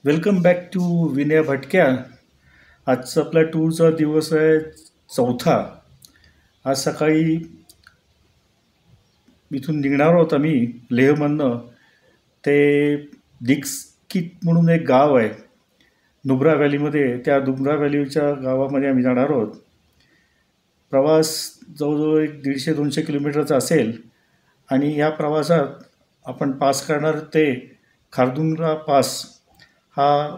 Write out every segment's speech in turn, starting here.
Welcome back to Vinay भटक्या. आजचा आपला टूरचा दिवस आहे चौथा. आज सकाळी इथून निघणार आहोत आम्ही लेहमधनं. ते दिक्स्कित म्हणून एक गाव आहे नुब्रा व्हॅलीमध्ये. त्या नुब्रा व्हॅलीच्या गावामध्ये आम्ही जाणार आहोत. प्रवास जवळजवळ एक 150-200 किलोमीटरचा असेल आणि या प्रवासात आपण पास करणार ते खारदुंगा पास. हा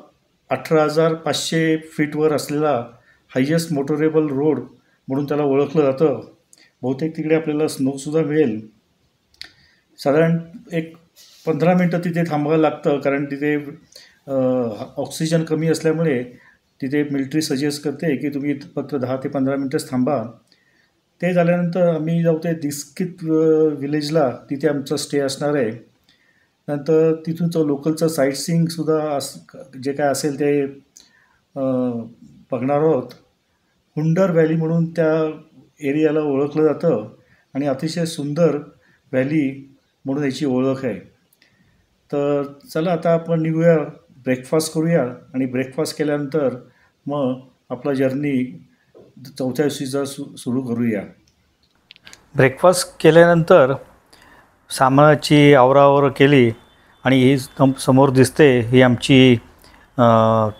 18,500 फीटवर असलेला हायेस्ट मोटोरेबल रोड म्हणून त्याला ओळखलं जातं. बहुतेक तिकडे आपल्याला स्नोसुद्धा मिळेल. साधारण एक 15 मिनटं तिथे थांबावं लागतं, कारण तिथे ऑक्सिजन कमी असल्यामुळे तिथे मिलिटरी सजेस्ट करते की तुम्ही फक्त 10 ते 15 मिनटंच थांबा. ते झाल्यानंतर आम्ही जाऊ ते दिस्कित विलेजला. तिथे आमचा स्टे असणार आहे. नंतर तिथूनचं लोकलचं साईटसीइंगसुद्धा जे काय असेल ते बघणार आहोत. हुंडर व्हॅली म्हणून त्या एरियाला ओळखलं जातं आणि अतिशय सुंदर व्हॅली म्हणून याची ओळख आहे. तर चला आता आपण निघूया, ब्रेकफास्ट करूया आणि ब्रेकफास्ट केल्यानंतर मग आपला जर्नी चौथ्या दिवशीचा सुरू करूया. ब्रेकफास्ट केल्यानंतर सामानाची आवराआवर केली आणि ही समोर दिसते ही आमची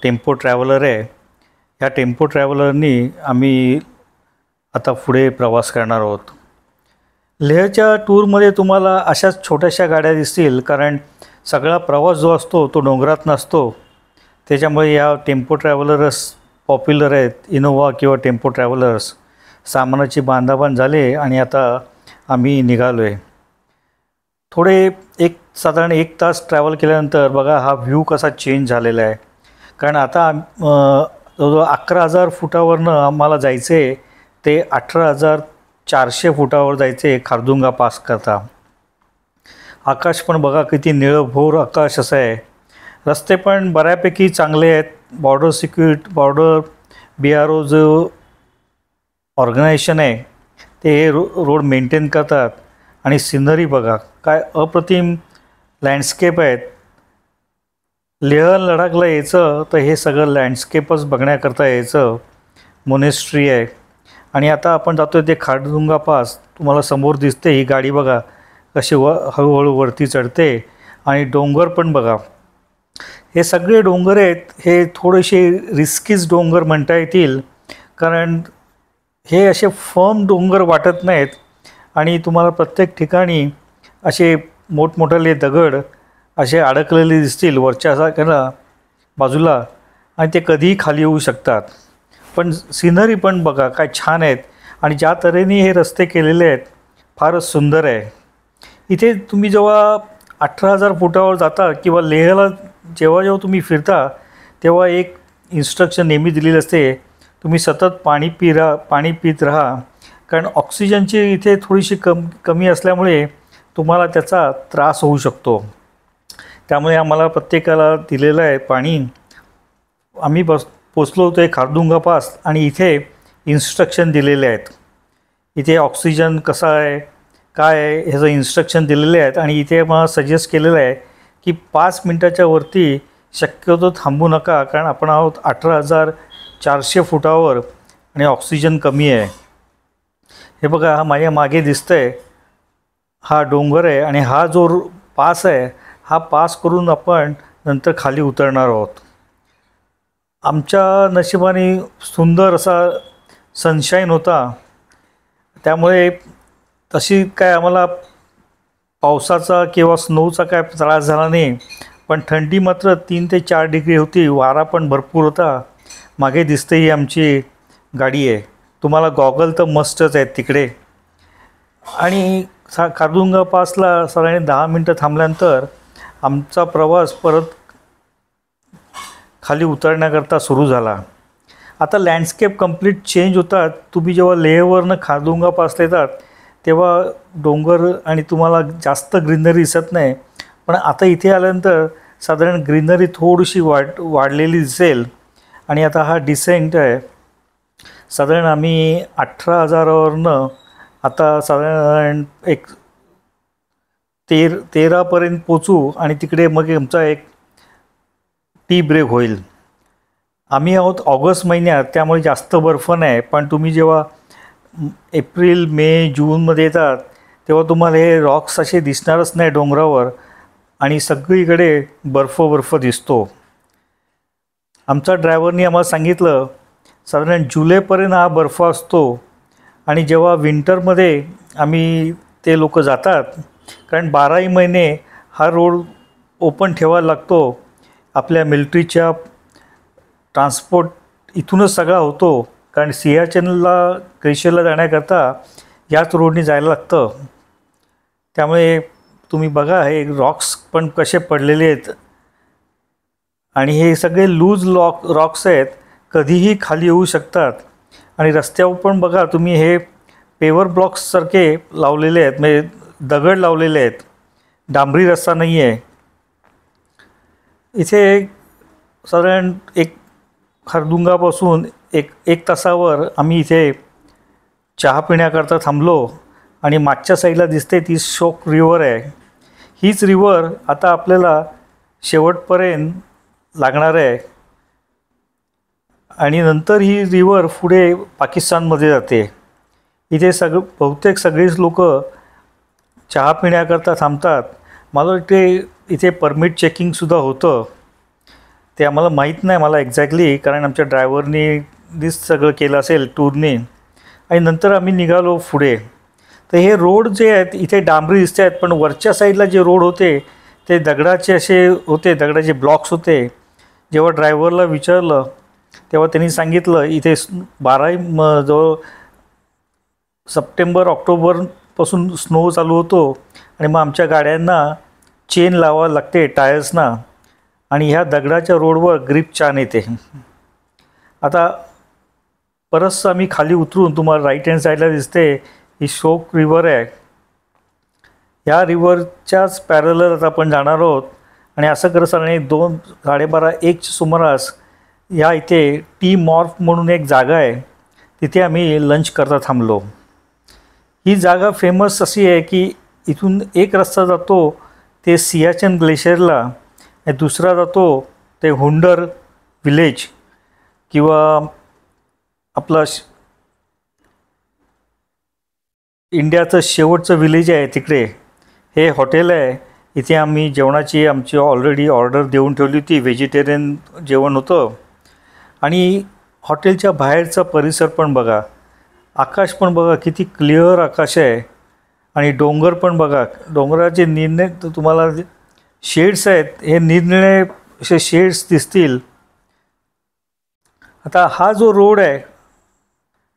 टेम्पो ट्रॅव्हलर आहे. ह्या टेम्पो ट्रॅव्हलरनी आम्ही आता पुढे प्रवास करणार आहोत. लेहच्या टूरमध्ये तुम्हाला अशाच छोट्याशा गाड्या दिसतील, कारण सगळा प्रवास जो असतो तो डोंगरात नसतो. त्याच्यामुळे या टेम्पो ट्रॅव्हलर्स पॉप्युलर आहेत. इनोवा किंवा टेम्पो ट्रॅव्हलर्स. सामानाची बांधाबांध झाले आणि आता आम्ही निघालो आहे. साधारण 1 तास ट्रॅव्हल केल्यानंतर बघा हा व्ह्यू कसा चेंज झालेला आहे. कारण आता जवळजवळ 11,000 फुटावरनं आम्हाला जायचं आहे ते 18,400 फुटावर जायचं आहे खारदुंगा पास करता. आकाश पण बघा किती निळभोर आकाश असं आहे. रस्ते पण बऱ्यापैकी चांगले आहेत. बॉर्डर BRO जो ऑर्गनायझेशन आहे ते हे रोड मेंटेन करतात. आणि सिनरी बघा काय अप्रतिम लँडस्केप आहेत. लेह लडाखला यायचं तर हे सगळं लँडस्केपच बघण्याकरता यायचं. मोनेस्ट्री आहे. आणि आता आपण जातो आहे ते खारदुंगा पास. तुम्हाला समोर दिसते ही गाडी बघा कशी हळूहळू वरती चढते. आणि डोंगर पण बघा. हे सगळे डोंगर आहेत हे थोडेसे रिस्कीच डोंगर म्हणता येतील, कारण हे असे फर्म डोंगर वाटत नाहीत. आणि तुम्हाला प्रत्येक ठिकाणी असे मोठमोठाले दगड असे अडकलेले दिसतील वरच्या बाजूला, आणि ते कधीही खाली येऊ शकतात. पण सिनरी पण बघा काय छान आहेत. आणि ज्या तऱ्हेने हे रस्ते केलेले आहेत फारच सुंदर आहे. इथे तुम्ही जेव्हा 18,000 फुटावर जाता किंवा लेहला जेव्हा तुम्ही फिरता तेव्हा एक इन्स्ट्रक्शन नेहमी दिलेली असते, तुम्ही सतत पाणी पित राहा. कारण ऑक्सिजनची इथे थोडीशी कमी असल्यामुळे तुम्हाला त्याचा त्रास होऊ शकतो. त्यामुळे आम्हाला प्रत्येकाला दिलेलं आहे पाणी. आम्ही पोचलो होतो खारदुंगा पास आणि इथे इन्स्ट्रक्शन दिलेले आहेत. इथे ऑक्सिजन कसा आहे काय आहे ह्याचं इन्स्ट्रक्शन दिलेले आहेत. आणि इथे मला सजेस्ट केलेलं आहे की 5 मिनटाच्या वरती शक्यतो थांबू नका, कारण आपण आहोत 18,400 फुटावर आणि ऑक्सिजन कमी आहे. हे बघा हा माझ्या मागे दिसतं आहे हा डोंगर आहे. आणि हा जो पास आहे हा पास करून आपण नंतर खाली उतरणार आहोत. आमच्या नशिबाने सुंदर असा सनशाईन होता, त्यामुळे तशी काय आम्हाला पावसाचा किंवा स्नोचा काय त्रास झाला नाही. पण थंडी मात्र 3 ते 4 डिग्री होती. वारा पण भरपूर होता. मागे दिसते ही आमची गाडी आहे. तुम्हाला गॉगल तर मस्टच आहेत तिकडे. आणि खारदुंगा पासला साधारण 10 मिनटं थांबल्यानंतर आमचा प्रवास परत खाली उतरण्याकरता सुरू झाला. आता लँडस्केप कंप्लीट चेंज होतात. तुम्ही जेव्हा लेहवरनं खारदुंगा पासला येतात तेव्हा डोंगर आणि तुम्हाला जास्त ग्रीनरी दिसत नाही. पण आता इथे आल्यानंतर साधारण ग्रीनरी थोडीशी वाढलेली दिसेल. आणि आता हा डिसेंट आहे. साधारण आम्ही 18,000वरनं आता साधारण एक 13पर्यंत पोचू. आणि तिकडे मग आमचा एक टी ब्रेक होईल. आम्ही आहोत ऑगस्ट महिन्यात, त्यामुळे जास्त बर्फ नाही. पण तुम्ही जेव्हा एप्रिल मे जूनमध्ये येतात तेव्हा तुम्हाला हे रॉक्स असे दिसणारच नाही डोंगरावर, आणि सगळीकडे बर्फ दिसतो. आमचा ड्रायव्हरनी आम्हाला सांगितलं साधारण जुलैपर्यंत हा बर्फ असतो. आणि जेव्हा विंटरमध्ये आम्ही ते लोक जातात, कारण 12ही महिने हा रोड ओपन ठेवायला लागतो. आपल्या मिलिटरीच्या ट्रान्सपोर्ट इथूनच सगळा होतो, कारण सियाचनला ग्लेशियरला जाण्याकरता याच रोडने जायला लागतं. त्यामुळे तुम्ही बघा हे रॉक्स पण कसे पडलेले आहेत, आणि हे सगळे लूज रॉक्स आहेत, कधीही खाली येऊ शकतात. आणि रस्त्यावर पण बघा तुम्ही हे पेवर ब्लॉक्ससारखे लावलेले आहेत, म्हणजे दगड लावलेले आहेत, डांबरी रस्ता नाही आहे. इथे साधारण एक खरदुंगापासून एक तासावर आम्ही इथे चहा पिण्याकरता थांबलो. आणि मागच्या साईडला दिसते ती शोक रिव्हर आहे. हीच रिव्हर आता आपल्याला शेवटपर्यंत लागणार आहे, आणि नंतर ही रिव्हर पुढे पाकिस्तानमध्ये जाते. इथे बहुतेक सगळेच लोक चहा पिण्याकरता थांबतात. मला वाटते इथे परमिट चेकिंगसुद्धा होतं, ते आम्हाला माहीत नाही मला एक्झॅक्टली, कारण आमच्या ड्रायव्हरनी सगळं केलं असेल टूरने. आणि नंतर आम्ही निघालो पुढे. तर हे रोड जे आहेत इथे डांबरी दिसत आहेत, पण वरच्या साईडला जे रोड होते ते दगडाचे असे होते, दगडाचे ब्लॉक्स होते. जेव्हा ड्रायव्हरला विचारलं तेव्हा त्यांनी सांगितलं इथे 12 जवळ सप्टेंबर ऑक्टोबरपासून स्नो चालू होतो, आणि मग आमच्या गाड्यांना चेन लावावं लागते टायर्सना, आणि ह्या दगडाच्या रोडवर ग्रिप छान येते. आता परत आम्ही खाली उतरून तुम्हाला राईट हँड साईडला दिसते ही शोक रिव्हर आहे. ह्या रिव्हरच्याच पॅरलर आता आपण जाणार आहोत. आणि असं करत असताना 2, 12:30, 1च्या सुमारास ह्या इथे टी मॉर्फ म्हणून एक जागा आहे, तिथे आम्ही लंच करता थांबलो. ही जागा फेमस अशी आहे की इथून एक रस्ता जातो ते सियाचन ग्लेशियरला, आणि दुसरा जातो ते हुंडर विलेज, किंवा आपलं इंडियाचं शेवटचं विलेज आहे तिकडे. हे हॉटेल आहे, इथे आम्ही जेवणाची आमची ऑलरेडी ऑर्डर देऊन ठेवली होती. व्हेजिटेरियन जेवण होतं. आणि हॉटेलच्या बाहेरचा परिसर पण बघा, आकाश पण बघा किती क्लिअर आकाश आहे. आणि डोंगर पण बघा, डोंगराचे निरनिळे तुम्हाला शेड्स आहेत, हे निरनिळे असे शेड्स दिसतील. आता हा जो रोड आहे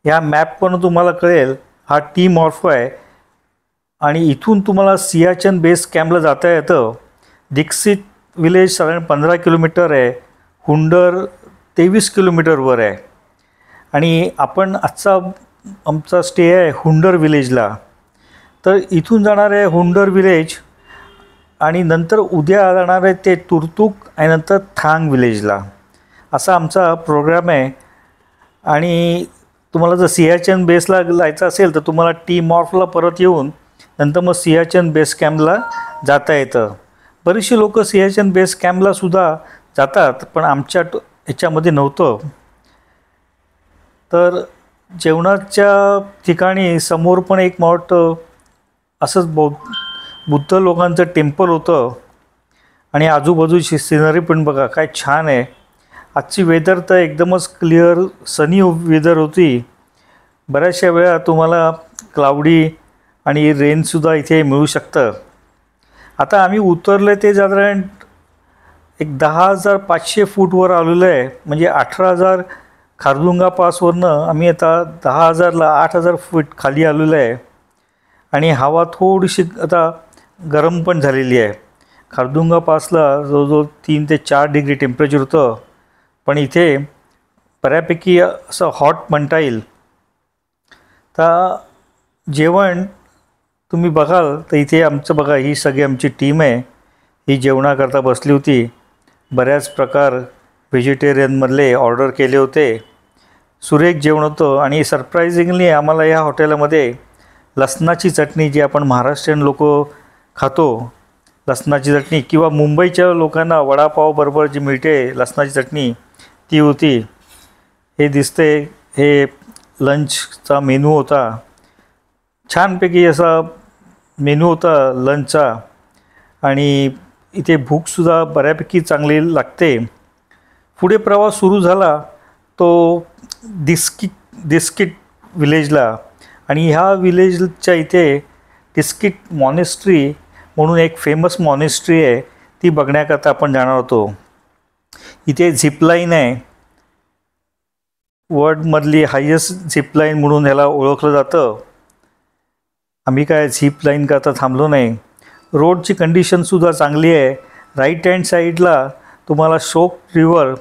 ह्या मॅप पण तुम्हाला कळेल, हा टी मॉर्फ आहे. आणि इथून तुम्हाला सियाचन बेस कॅम्पला जाता येतं. दीक्षित विलेज साधारण 15 किलोमीटर आहे, हुंडर 23 किलोमीटरवर आहे. आणि आपण आमचा स्टे आहे हुंडर विलेजला. तर इथून जाणार आहे हुंडर विलेज, आणि नंतर उद्या जाणार आहे ते तुर्तुक, आणि नंतर थांग विलेजला. असा आमचा प्रोग्राम आहे. आणि तुम्हाला जर सियाचन बेसला जायचं असेल तर तुम्हाला टी मॉर्फला परत येऊन नंतर मग सियाचन बेस कॅम्पला जाता येतं. बरीचशी लोक सियाचन बेस कॅम्पलासुद्धा जातात, पण आमच्या ह्याच्यामध्ये नव्हतं. तर जेवणाच्या ठिकाणी समोर पण एक मोठं असंच बुद्ध लोकांचं टेम्पल होतं. आणि आजूबाजूची सिनरी पण बघा काय छान आहे. आजची वेदर तर एकदमच क्लिअर सनी वेदर होती. बऱ्याचशा वेळा तुम्हाला क्लाउडी आणि रेनसुद्धा इथे मिळू शकतं. आता आम्ही उतरले ते साधारण एक 10,500 फूटवर आलेलं आहे, म्हणजे 18,000 खारदुंगा पासवरनं आम्ही आता 10,000ला 8,000 फूट खाली आलेलं आहे. आणि हवा थोडीशी आता गरम पण झालेली आहे. खारदुंगा पासला जवळजवळ 3 ते 4 डिग्री टेम्परेचर होतं, पण इथे बऱ्यापैकी असं हॉट म्हणता येईल. तर जेवण तुम्ही बघाल तर इथे आमचं बघा, ही सगळी आमची टीम आहे, ही जेवणाकरता बसली होती. बऱ्याच प्रकार व्हेजिटेरियनमधले ऑर्डर केले होते. सुरेख जेवण होतं. आणि सरप्रायझिंगली आम्हाला या हॉटेलमध्ये लसणाची चटणी जी आपण महाराष्ट्रीयन लोक खातो लसणाची चटणी, किंवा मुंबईच्या लोकांना वडापाव बरोबर जी मिळते लसणाची चटणी ती होती. हे दिसते, हे लंचचा मेनू होता. छानपैकी असा मेनू होता लंचचा. आणि इथे भूकसुद्धा बऱ्यापैकी चांगली लागते. पुढे प्रवास सुरू झाला तो डिस्किट विलेजला. आणि ह्या विलेजच्या इथे डिस्किट मॉनेस्ट्री म्हणून एक फेमस मॉनेस्ट्री आहे, ती बघण्याकरता आपण जाणार होतो. इथे झिपलाईन आहे, वर्ल्डमधली हायेस्ट झिपलाईन म्हणून ह्याला ओळखलं जातं. आम्ही काय झिपलाईन करता थांबलो नाही. रोडची कंडिशनसुद्धा चांगली आहे. राईट हँड साईडला तुम्हाला शोक रिवर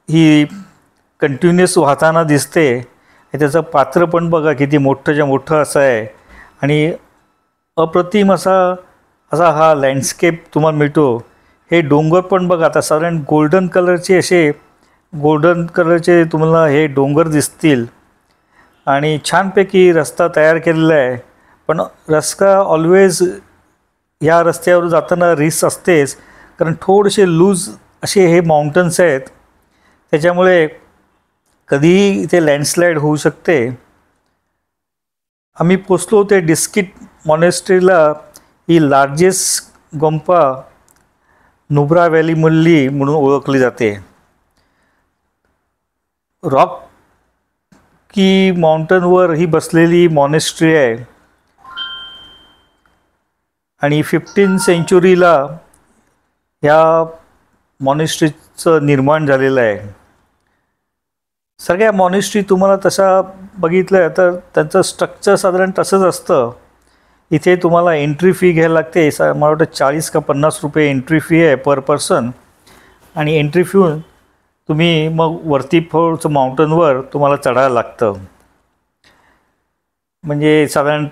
ही कंटिन्युअस वाहताना दिसते. त्याचं पात्र पण बघा किती मोठंच्या मोठं असं आहे. आणि अप्रतिम असा हा लँडस्केप तुम्हाला मिळतो. हे डोंगर पण बघा, आता साधारण गोल्डन कलरचे तुम्हाला हे डोंगर दिसतील. आणि छानपैकी रस्ता तयार केलेला आहे. पण रस्ता ऑलवेज ह्या रस्त्यावर जाताना रिस्क असतेच, कारण थोडेसे लूज असे हे माउंटन्स आहेत. त्याच्यामुळे कधीही इथे लँडस्लाईड होऊ शकते. आम्ही पोचलो ते डिस्किट मॉनेस्ट्रीला. ही लार्जेस्ट गोंपा नुब्रा व्हॅलीमधली म्हणून ओळखली जाते. रॉक की माउंटनवर ही बसलेली मॉनेस्ट्री आहे. आणि 15 सेंचुरीला ह्या मॉनेस्ट्रीचं निर्माण झालेलं आहे. सगळ्या मॉनेस्ट्री तुम्हाला तशा बघितलं तर त्यांचं स्ट्रक्चर साधारण तसंच असतं. इथे तुम्हाला एंट्री फी घ्यायला लागते. मला वाटतं 40 का 50 रुपये एंट्री फी आहे पर पर्सन. आणि एंट्री फीहून तुम्ही मग वरती फोर्टचं माउंटनवर तुम्हाला चढायला लागतं. म्हणजे साधारण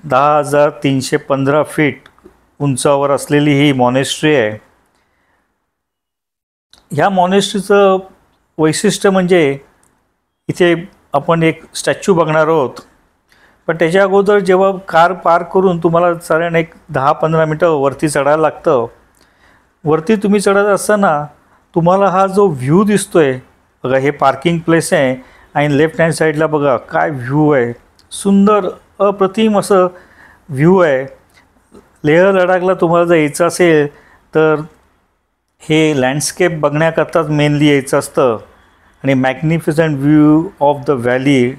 10,315 फीट उंचावर असलेली ही मॉनेस्ट्री आहे. ह्या मॉनेस्ट्रीचं वैशिष्ट्य म्हणजे इथे आपण एक स्टॅच्यू बघणार आहोत. पण त्याच्या अगोदर जेव्हा कार पार्क करून तुम्हाला साधारण एक 10-15 मिनटं वरती चढायला लागतं. वरती तुम्ही चढत असताना तुम्हाला हा जो व्ह्यू दिसतो आहे बघा, हे पार्किंग प्लेस आहे. आणि लेफ्ट हँड साईडला बघा काय व्ह्यू आहे. सुंदर अप्रतिम असं व्ह्यू आहे. लेह लडाखला तुम्हाला जर यायचं असेल तर हे लँडस्केप बघण्याकरताच मेनली यायचं असतं. आणि magnificent view of the valley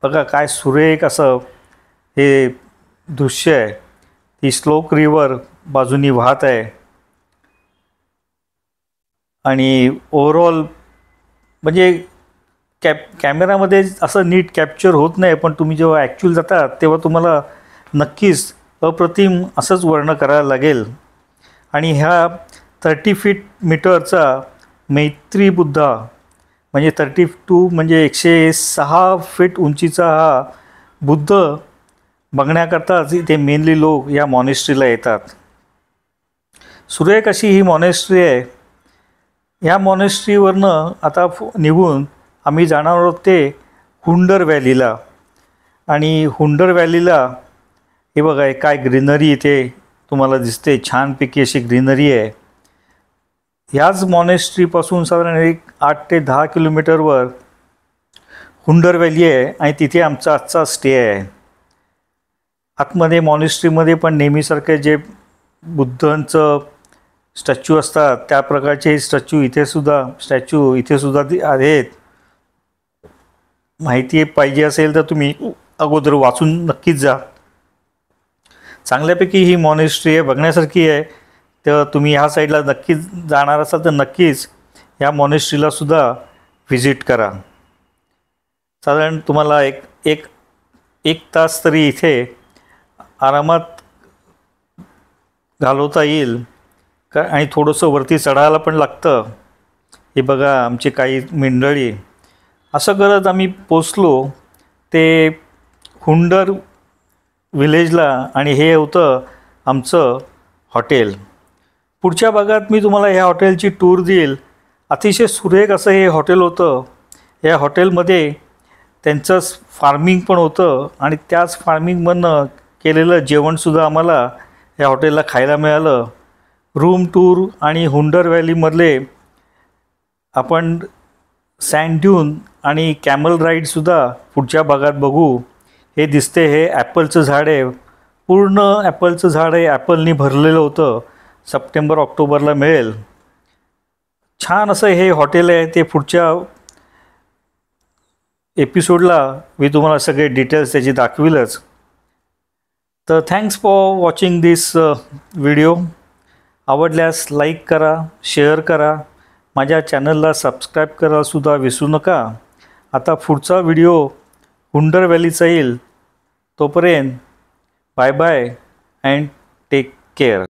बघा, काय सुरेख असं हे दृश्य आहे. ती स्लोक रिवर बाजूनी वाहत आहे. आणि ओव्हरऑल म्हणजे कॅमेरामध्ये असं नीट कॅप्चर होत नाही, पण तुम्ही जेव्हा ॲक्च्युअल जाता तेव्हा तुम्हाला नक्कीच अप्रतिम असंच वर्णन करायला लागेल. आणि ह्या 30 मीटरचा मैत्री बुद्धा म्हणजे 32 म्हणजे 106 फीट उंचीचा हा बुद्ध बघण्याकरताच इथे मेनली लोक या मॉनेस्ट्रीला येतात. सुरेख अशी ही मॉनेस्ट्री आहे. ह्या मॉनेस्ट्रीवरनं आता निघून आम्ही जाणार आहोत ते हुंडर व्हॅलीला. आणि हुंडर व्हॅलीला हे बघा काय ग्रीनरी इथे तुम्हाला दिसते. छानपैकी अशी ग्रीनरी आहे. ह्याच मॉनेस्ट्रीपासून साधारण एक 8 ते 10 किलोमीटरवर हुंडर व्हॅली आहे. आणि तिथे आमचा आजचा स्टे आहे. आतमध्ये मॉनेस्ट्रीमध्ये पण नेहमीसारखे जे बुद्धांचं स्टॅच्यू असतात त्या प्रकारचे स्टॅच्यू इथे सुद्धा आहेत. माहिती पाहिजे असेल तर तुम्ही अगोदर वाचून नक्कीच जा. चांगल्यापैकी ही मॉनेस्ट्री आहे, बघण्यासारखी आहे. तर तुम्ही ह्या साईडला नक्कीच जाणार असाल तर नक्कीच ह्या मॉनेस्ट्रीलासुद्धा व्हिजिट करा. साधारण तुम्हाला एक तास तरी इथे आरामात घालवता येईल. आणि थोडंसं वरती चढायला पण लागतं. हे बघा आमची काही मंडळी. असं करत आम्ही पोचलो ते हुंडर विलेजला. आणि हे होतं आमचं हॉटेल. पुढच्या भागात मी तुम्हाला ह्या हॉटेलची टूर देईल. अतिशय सुरेख असं हे हॉटेल होतं. या हॉटेलमध्ये त्यांचं फार्मिंग पण होतं आणि त्याच फार्मिंगमधनं केलेलं जेवणसुद्धा आम्हाला ह्या हॉटेलला खायला मिळालं. रूम टूर आणि हुंडर व्हॅलीमधले आपण सँड ड्यून आणि कॅमल राईडसुद्धा पुढच्या भागात बघू. हे दिसते हे ॲपलचं झाड आहे, पूर्ण ॲपलचं झाड आहे, ॲपलनी भरलेलं होतं. सप्टेंबर ऑक्टोबरला मिळेल. छान असं हे हॉटेल आहे. ते पुढच्या एपिसोडला मी तुम्हाला सगळे डिटेल्स त्याची दाखविलच. तर thanks for watching this video. आवडल्यास लाईक करा, शेअर करा, माझ्या चॅनलला सबस्क्राईब करायलासुद्धा विसरू नका. आता पुढचा व्हिडिओ हुंडर व्हॅलीचा येईल. तोपर्यंत bye bye and take care.